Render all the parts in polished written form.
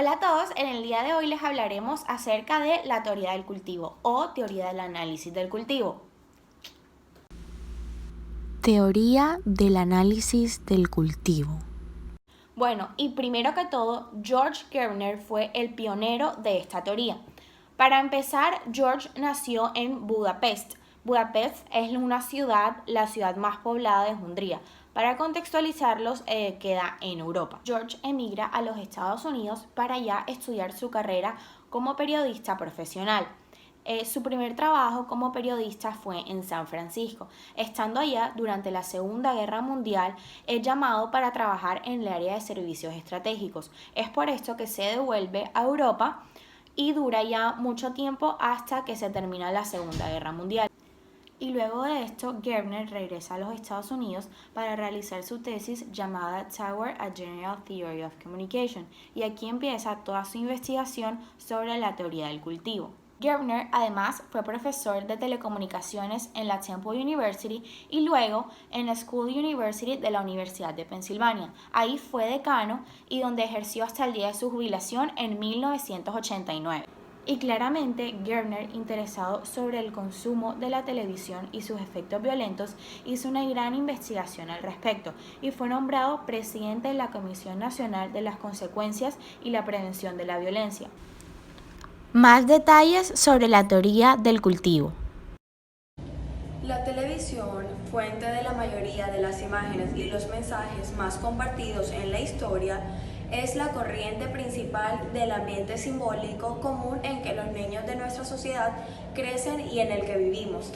Hola a todos, en el día de hoy les hablaremos acerca de la teoría del cultivo o teoría del análisis del cultivo. Teoría del análisis del cultivo. Bueno, y primero que todo, George Gardner fue el pionero de esta teoría. Para empezar, George nació en Budapest. Budapest es la ciudad más poblada de Hungría. Para contextualizarlos, queda en Europa. George emigra a los Estados Unidos para ya estudiar su carrera como periodista profesional. Su primer trabajo como periodista fue en San Francisco. Estando allá durante la Segunda Guerra Mundial, es llamado para trabajar en el área de servicios estratégicos. Es por esto que se devuelve a Europa y dura ya mucho tiempo hasta que se termina la Segunda Guerra Mundial. Y luego de esto, Gardner regresa a los Estados Unidos para realizar su tesis llamada Tower: A General Theory of Communication, y aquí empieza toda su investigación sobre la teoría del cultivo. Gardner además fue profesor de telecomunicaciones en la Temple University y luego en la School University de la Universidad de Pensilvania. Ahí fue decano y donde ejerció hasta el día de su jubilación en 1989. Y claramente Gardner, interesado sobre el consumo de la televisión y sus efectos violentos, hizo una gran investigación al respecto y fue nombrado presidente de la Comisión Nacional de las Consecuencias y la Prevención de la Violencia. Más detalles sobre la teoría del cultivo. La televisión, fuente de la mayoría de las imágenes y los mensajes más compartidos en la historia, es la corriente principal del ambiente simbólico común en que los niños de nuestra sociedad crecen y en el que vivimos.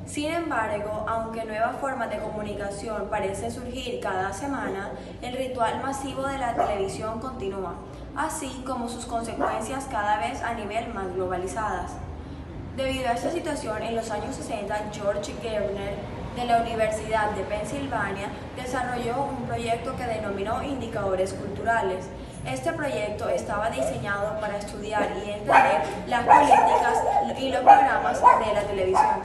Sin embargo, aunque nuevas formas de comunicación parecen surgir cada semana, el ritual masivo de la televisión continúa, así como sus consecuencias cada vez a nivel más globalizadas. Debido a esta situación, en los años 60, George Gardner, de la Universidad de Pensilvania, desarrolló un proyecto que denominó Indicadores Culturales. Este proyecto estaba diseñado para estudiar y entender las políticas y los programas de la televisión.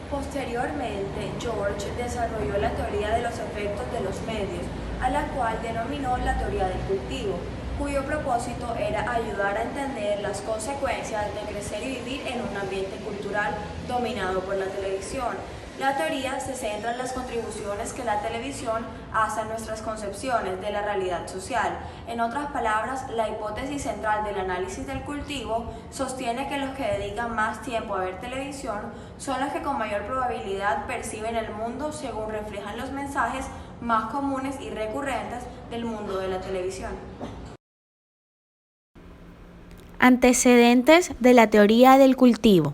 Posteriormente, George desarrolló la teoría de los efectos de los medios, a la cual denominó la teoría del cultivo, cuyo propósito era ayudar a entender las consecuencias de crecer y vivir en un ambiente cultural dominado por la televisión. La teoría se centra en las contribuciones que la televisión hace a nuestras concepciones de la realidad social. En otras palabras, la hipótesis central del análisis del cultivo sostiene que los que dedican más tiempo a ver televisión son los que con mayor probabilidad perciben el mundo según reflejan los mensajes más comunes y recurrentes del mundo de la televisión. Antecedentes de la teoría del cultivo.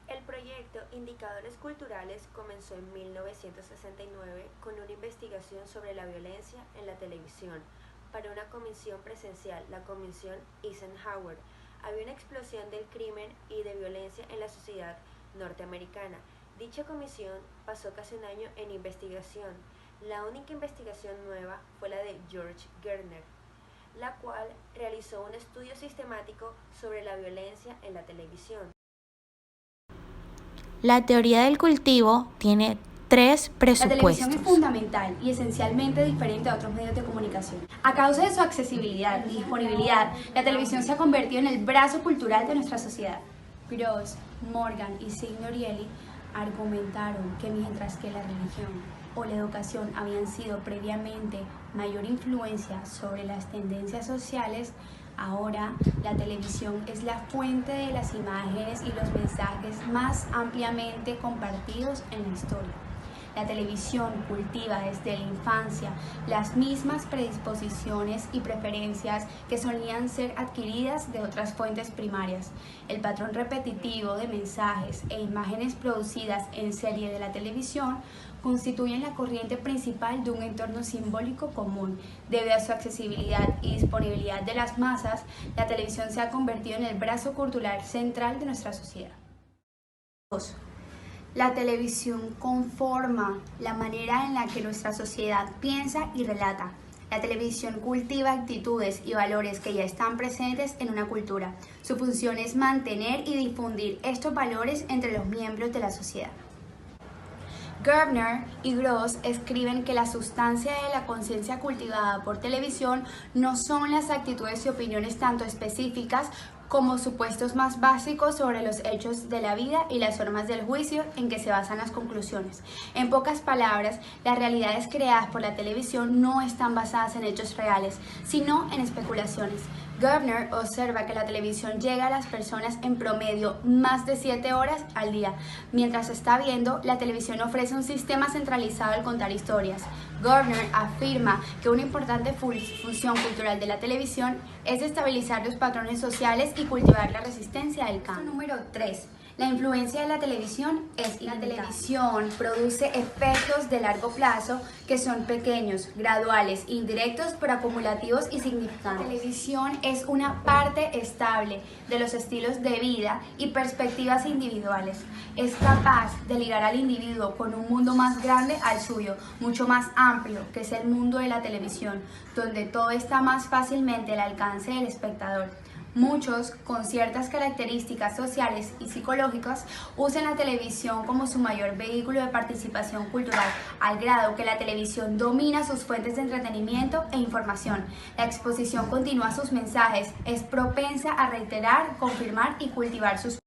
El proyecto Indicadores Culturales comenzó en 1969 con una investigación sobre la violencia en la televisión para una comisión presencial, la Comisión Eisenhower. Había una explosión del crimen y de violencia en la sociedad norteamericana. Dicha comisión pasó casi un año en investigación. La única investigación nueva fue la de George Gardner, la cual realizó un estudio sistemático sobre la violencia en la televisión. La teoría del cultivo tiene tres presupuestos. La televisión es fundamental y esencialmente diferente a otros medios de comunicación. A causa de su accesibilidad y disponibilidad, la televisión se ha convertido en el brazo cultural de nuestra sociedad. Gross, Morgan y Signorelli argumentaron que mientras que la religión o la educación habían sido previamente mayor influencia sobre las tendencias sociales, ahora la televisión es la fuente de las imágenes y los mensajes más ampliamente compartidos en la historia. La televisión cultiva desde la infancia las mismas predisposiciones y preferencias que solían ser adquiridas de otras fuentes primarias. El patrón repetitivo de mensajes e imágenes producidas en serie de la televisión constituyen la corriente principal de un entorno simbólico común. Debido a su accesibilidad y disponibilidad de las masas, la televisión se ha convertido en el brazo cultural central de nuestra sociedad. 2. La televisión conforma la manera en la que nuestra sociedad piensa y relata. La televisión cultiva actitudes y valores que ya están presentes en una cultura. Su función es mantener y difundir estos valores entre los miembros de la sociedad. Gardner y Gross escriben que la sustancia de la conciencia cultivada por televisión no son las actitudes y opiniones tanto específicas como supuestos más básicos sobre los hechos de la vida y las formas del juicio en que se basan las conclusiones. En pocas palabras, las realidades creadas por la televisión no están basadas en hechos reales, sino en especulaciones. Gardner observa que la televisión llega a las personas en promedio más de 7 horas al día. Mientras está viendo, la televisión ofrece un sistema centralizado al contar historias. Gardner afirma que una importante función cultural de la televisión es estabilizar los patrones sociales y cultivar la resistencia del cambio. Número 3. La influencia de la televisión es ilimitada. La televisión produce efectos de largo plazo que son pequeños, graduales, indirectos, pero acumulativos y significantes. La televisión es una parte estable de los estilos de vida y perspectivas individuales. Es capaz de ligar al individuo con un mundo más grande al suyo, mucho más amplio, que es el mundo de la televisión, donde todo está más fácilmente al alcance del espectador. Muchos, con ciertas características sociales y psicológicas, usan la televisión como su mayor vehículo de participación cultural, al grado que la televisión domina sus fuentes de entretenimiento e información. La exposición continua a sus mensajes es propensa a reiterar, confirmar y cultivar sus.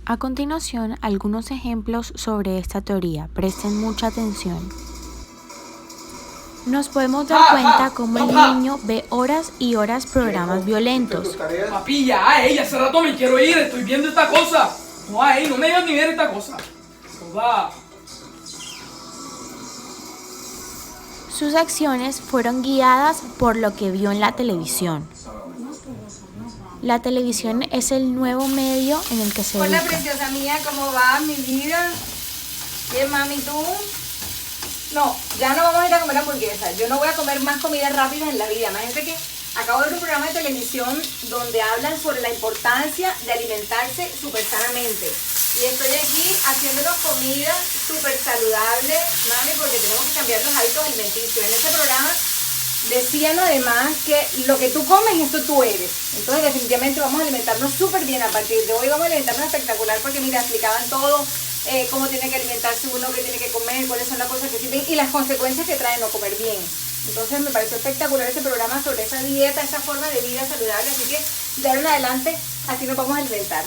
A continuación, algunos ejemplos sobre esta teoría. Presten mucha atención. Nos podemos dar cuenta cómo el niño ve horas y horas programas violentos. Papi, ya, hace rato me quiero ir, estoy viendo esta cosa. No, no me digas ni ver esta cosa. Va. Sus acciones fueron guiadas por lo que vio en la televisión. La televisión es el nuevo medio en el que se Hola, educa. preciosa mía, ¿cómo va mi vida? Bien, mami, ¿tú? No, ya no vamos a ir a comer hamburguesas. Yo no voy a comer más comida rápida en la vida. Imagínate que acabo de ver un programa de televisión donde hablan sobre la importancia de alimentarse súper sanamente. Y estoy aquí haciéndonos comida súper saludable, mami, porque tenemos que cambiar los hábitos alimenticios. En este programa decían además que lo que tú comes, esto tú eres. Entonces definitivamente vamos a alimentarnos súper bien. A partir de hoy vamos a alimentarnos espectacular porque mira, explicaban todo. Cómo tiene que alimentarse uno, qué tiene que comer, cuáles son las cosas que sirven y las consecuencias que trae no comer bien. Entonces me pareció espectacular este programa sobre esa dieta, esa forma de vida saludable, así que de ahora en adelante así nos vamos a alimentar.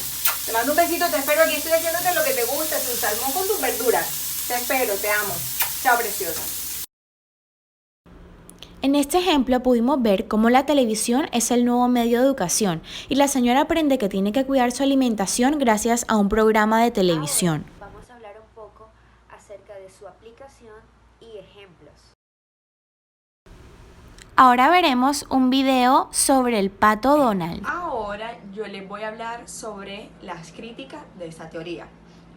Te mando un besito, te espero aquí, estoy haciéndote lo que te gusta, tu salmón con tus verduras. Te espero, te amo. Chao, preciosa. En este ejemplo pudimos ver cómo la televisión es el nuevo medio de educación y la señora aprende que tiene que cuidar su alimentación gracias a un programa de televisión. Ahora vamos a hablar un poco acerca de su aplicación y ejemplos. Ahora veremos un video sobre el pato Donald. Ahora yo les voy a hablar sobre las críticas de esta teoría.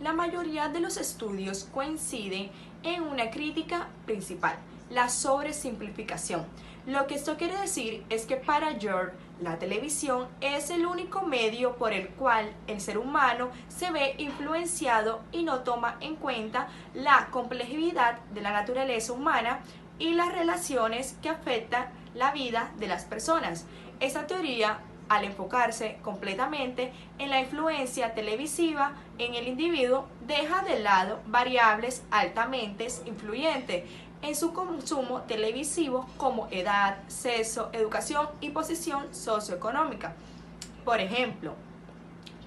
La mayoría de los estudios coinciden en una crítica principal: la sobresimplificación. Lo que esto quiere decir es que para George, la televisión es el único medio por el cual el ser humano se ve influenciado y no toma en cuenta la complejidad de la naturaleza humana y las relaciones que afectan la vida de las personas. Esta teoría, al enfocarse completamente en la influencia televisiva en el individuo, deja de lado variables altamente influyentes en su consumo televisivo como edad, sexo, educación y posición socioeconómica. Por ejemplo,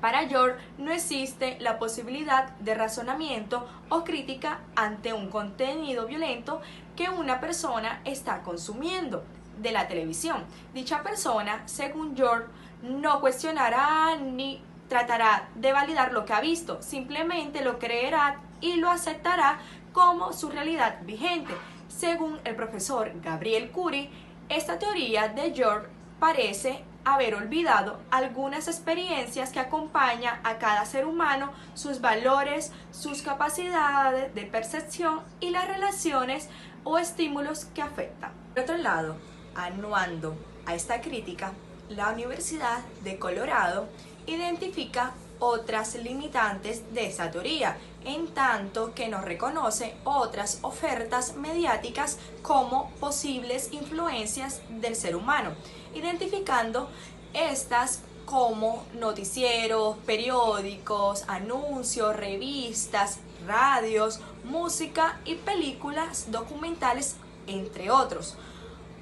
para George no existe la posibilidad de razonamiento o crítica ante un contenido violento que una persona está consumiendo de la televisión. Dicha persona, según George, no cuestionará ni tratará de validar lo que ha visto, simplemente lo creerá y lo aceptará como su realidad vigente. Según el profesor Gabriel Curie, esta teoría de George parece haber olvidado algunas experiencias que acompañan a cada ser humano, sus valores, sus capacidades de percepción y las relaciones o estímulos que afectan. Por otro lado, anuando a esta crítica, la Universidad de Colorado identifica otras limitantes de esta teoría, en tanto que no reconoce otras ofertas mediáticas como posibles influencias del ser humano, identificando estas como noticieros, periódicos, anuncios, revistas, radios, música y películas documentales, entre otros.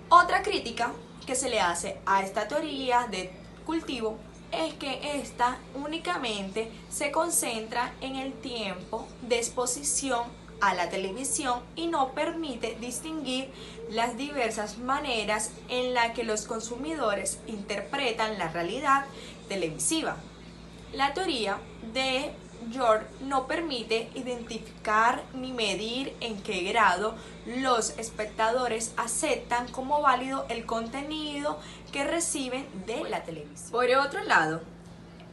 Otra crítica que se le hace a esta teoría de cultivo es que esta únicamente se concentra en el tiempo de exposición a la televisión y no permite distinguir las diversas maneras en las que los consumidores interpretan la realidad televisiva. La teoría de George no permite identificar ni medir en qué grado los espectadores aceptan como válido el contenido que reciben de la televisión. Por otro lado,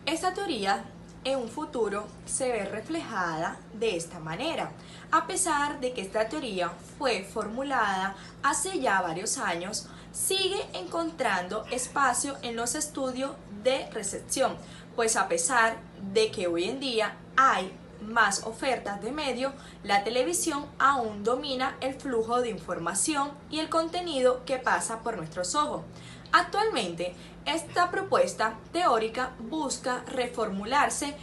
esta teoría en un futuro se ve reflejada de esta manera. A pesar de que esta teoría fue formulada hace ya varios años, sigue encontrando espacio en los estudios de recepción, pues a pesar de que hoy en día hay más ofertas de medios, la televisión aún domina el flujo de información y el contenido que pasa por nuestros ojos. Actualmente, esta propuesta teórica busca reformularse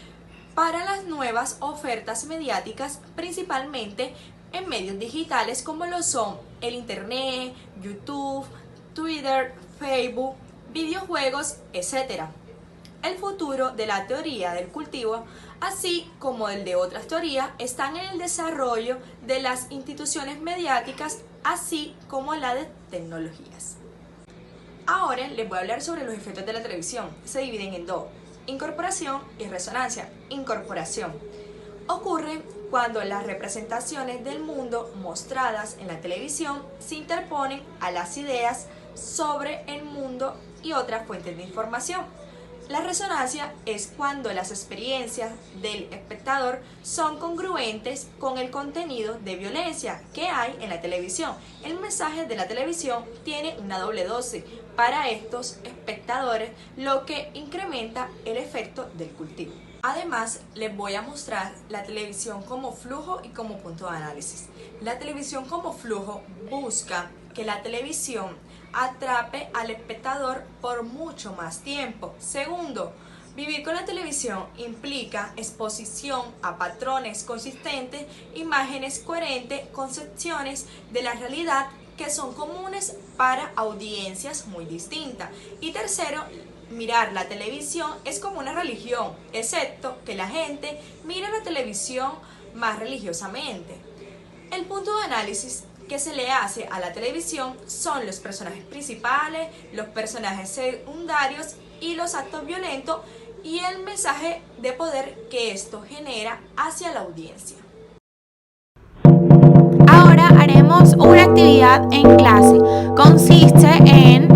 para las nuevas ofertas mediáticas, principalmente en medios digitales como lo son el Internet, YouTube, Twitter, Facebook, videojuegos, etc. El futuro de la teoría del cultivo, así como el de otras teorías, están en el desarrollo de las instituciones mediáticas, así como la de tecnologías. Ahora les voy a hablar sobre los efectos de la televisión. Se dividen en dos: incorporación y resonancia. Incorporación ocurre cuando las representaciones del mundo mostradas en la televisión se interponen a las ideas sobre el mundo y otras fuentes de información. La resonancia es cuando las experiencias del espectador son congruentes con el contenido de violencia que hay en la televisión. El mensaje de la televisión tiene una doble dosis para estos espectadores, lo que incrementa el efecto del cultivo. Además, les voy a mostrar la televisión como flujo y como punto de análisis. La televisión como flujo busca que la televisión atrape al espectador por mucho más tiempo. Segundo, vivir con la televisión implica exposición a patrones consistentes, imágenes coherentes, concepciones de la realidad que son comunes para audiencias muy distintas. Y tercero, mirar la televisión es como una religión, excepto que la gente mira la televisión más religiosamente. El punto de análisis que se le hace a la televisión son los personajes principales, los personajes secundarios y los actos violentos y el mensaje de poder que esto genera hacia la audiencia. Ahora haremos una actividad en clase. Consiste en